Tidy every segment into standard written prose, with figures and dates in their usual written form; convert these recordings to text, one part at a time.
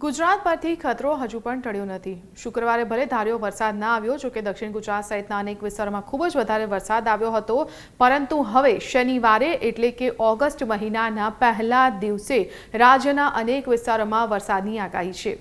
ગુજરાત પરથી ખતરો હજુ પણ ટળ્યો નથી। શુક્રવારે ભલે ધાર્યો વરસાદ ના આવ્યો, જો કે દક્ષિણ ગુજરાત સહિતના અનેક વિસ્તારોમાં ખૂબ જ વધારે વરસાદ આવ્યો હતો, પરંતુ હવે શનિવારે એટલે કે ઓગસ્ટ મહિનાના પહેલા દિવસે રાજ્યના અનેક વિસ્તારોમાં વરસાદની આગાહી છે।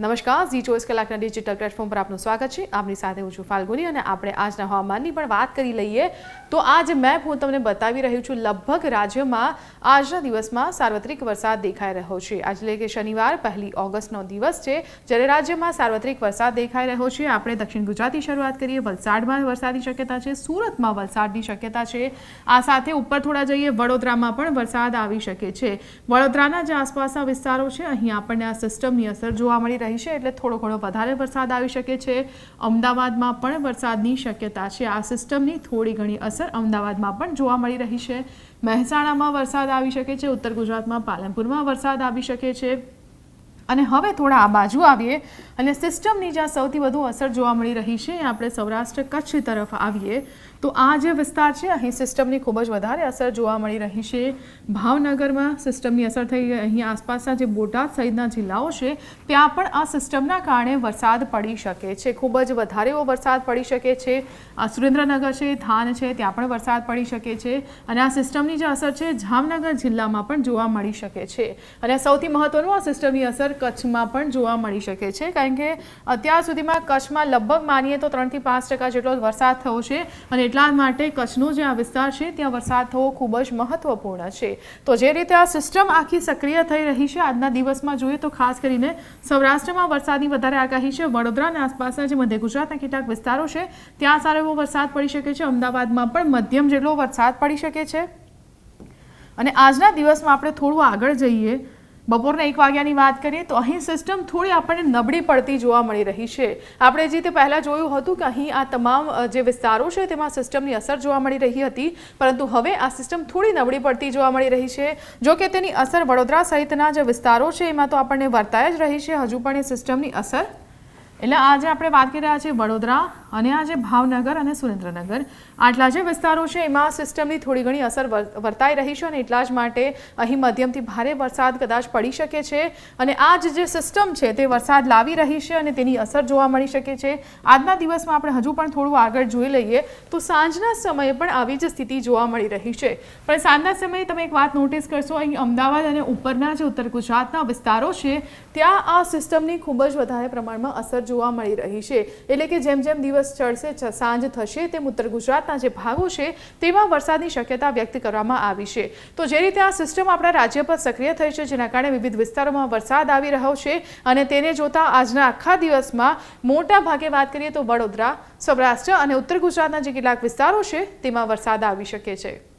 નમસ્કાર, ઝી 24 કલાકના ડિજિટલ પ્લેટફોર્મ પર આપનું સ્વાગત છે। આપની સાથે હું છું ફાલ્ગુની અને આપણે આજના હવામાનની પણ વાત કરી લઈએ તો આજ મેપ હું તમને બતાવી રહ્યું છું। લગભગ રાજ્યમાં આજના દિવસમાં સાર્વત્રિક વરસાદ દેખાઈ રહ્યો છે। આજ એટલે કે શનિવાર 1 ઓગસ્ટનો દિવસ છે, જ્યારે રાજ્યમાં સાર્વત્રિક વરસાદ દેખાઈ રહ્યો છે। આપણે દક્ષિણ ગુજરાતથી શરૂઆત કરીએ। વલસાડમાં વરસાદની શક્યતા છે, સુરતમાં વરસાદની શક્યતા છે। આ સાથે ઉપર થોડા જઈએ, વડોદરામાં પણ વરસાદ આવી શકે છે। વડોદરાના જે આસપાસના વિસ્તારો છે, અહીં આપણને આ સિસ્ટમની અસર જોવા મળી રહી છે, એટલે થોડો ઘણો વધારે વરસાદ આવી શકે છે। અમદાવાદમાં પણ વરસાદની શક્યતા છે। આ સિસ્ટમની થોડી ઘણી અસર અમદાવાદમાં પણ જોવા મળી રહી છે। મહેસાણામાં વરસાદ આવી શકે છે। ઉત્તર ગુજરાતમાં પાલનપુરમાં વરસાદ આવી શકે છે। અને હવે થોડા આ બાજુ આવીએ અને સિસ્ટમની જ્યાં સૌથી વધુ અસર જોવા મળી રહી છે, આપણે સૌરાષ્ટ્ર કચ્છ તરફ આવીએ તો આ જે વિસ્તાર છે, અહીં સિસ્ટમની ખૂબ જ વધારે અસર જોવા મળી રહી છે। ભાવનગરમાં સિસ્ટમની અસર થઈ ગઈ। અહીં આસપાસના જે બોટાદ સહિતના જિલ્લાઓ છે, ત્યાં પણ આ સિસ્ટમના કારણે વરસાદ પડી શકે છે। ખૂબ જ વધારે એવો વરસાદ પડી શકે છે। સુરેન્દ્રનગર છે, થાન છે, ત્યાં પણ વરસાદ પડી શકે છે। અને આ સિસ્ટમની જે અસર છે, જામનગર જિલ્લામાં પણ જોવા મળી શકે છે। અને સૌથી મહત્વનું, આ સિસ્ટમની અસર કચ્છમાં પણ જોવા મળી શકે છે, કારણ કે અત્યાર સુધીમાં કચ્છમાં લગભગ માનીએ તો 3 થી 5% જેટલો વરસાદ થયો છે, અને એટલા માટે કચ્છનો જે આ વિસ્તાર છે, ત્યાં વરસાદ થવો ખૂબ જ મહત્વપૂર્ણ છે। તો જે રીતે આ સિસ્ટમ આખી સક્રિય થઈ રહી છે, આજના દિવસમાં જોઈએ તો ખાસ કરીને સૌરાષ્ટ્રમાં વરસાદની વધારે આગાહી છે। વડોદરા અને આસપાસના જે મધ્ય ગુજરાતના કેટલાક વિસ્તારો છે, ત્યાં સારો એવો વરસાદ પડી શકે છે। અમદાવાદમાં પણ મધ્યમ જેટલો વરસાદ પડી શકે છે। અને આજના દિવસમાં આપણે થોડું આગળ જઈએ, બપોરના 1 વાગ્યાની વાત કરીએ તો અહીં સિસ્ટમ થોડી આપણને નબળી પડતી જોવા મળી રહી છે। આપણે જે તે પહેલાં જોયું હતું કે અહીં આ તમામ જે વિસ્તારો છે, તેમાં સિસ્ટમની અસર જોવા મળી રહી હતી, પરંતુ હવે આ સિસ્ટમ થોડી નબળી પડતી જોવા મળી રહી છે। જો કે તેની અસર વડોદરા સહિતના જે વિસ્તારો છે, એમાં તો આપણને વર્તાય જ રહી છે હજુ પણ એ સિસ્ટમની અસર। એટલે આજે આપણે વાત કરી રહ્યા છીએ વડોદરા અને આજે ભાવનગર અને સુરેન્દ્રનગર, આટલા જે વિસ્તારો છે, એમાં સિસ્ટમની થોડી ઘણી અસર વર્તાઈ રહી છે, અને એટલા જ માટે અહીં મધ્યમથી ભારે વરસાદ કદાચ પડી શકે છે। અને આ જે સિસ્ટમ છે, તે વરસાદ લાવી રહી છે અને તેની અસર જોવા મળી શકે છે। આજના દિવસમાં આપણે હજુ પણ થોડું આગળ જોઈ લઈએ તો સાંજના સમયે પણ આવી જ સ્થિતિ જોવા મળી રહી છે। પણ સાંજના સમયે તમે એક વાત નોટિસ કરશો, અહીં અમદાવાદ અને ઉપરના જે ઉત્તર ગુજરાતના વિસ્તારો છે, ત્યાં આ સિસ્ટમની ખૂબ જ વધારે પ્રમાણમાં અસર જોવા મળી રહી છે। એટલે કે જેમ જેમ દિવસ ચડશે, સાંજ થશે, તેમ ઉત્તર ગુજરાતના જે ભાગો છે, તેમાં વરસાદની શક્યતા વ્યક્ત કરવામાં આવી છે। તો જે રીતે આ સિસ્ટમ આપણા રાજ્ય પર સક્રિય થઈ છે, જેના કારણે વિવિધ વિસ્તારોમાં વરસાદ આવી રહ્યો છે, અને તેને જોતા આજના આખા દિવસમાં મોટા ભાગે વાત કરીએ તો વડોદરા, સૌરાષ્ટ્ર અને ઉત્તર ગુજરાતના જે કેટલાક વિસ્તારો છે, તેમાં વરસાદ આવી શકે છે।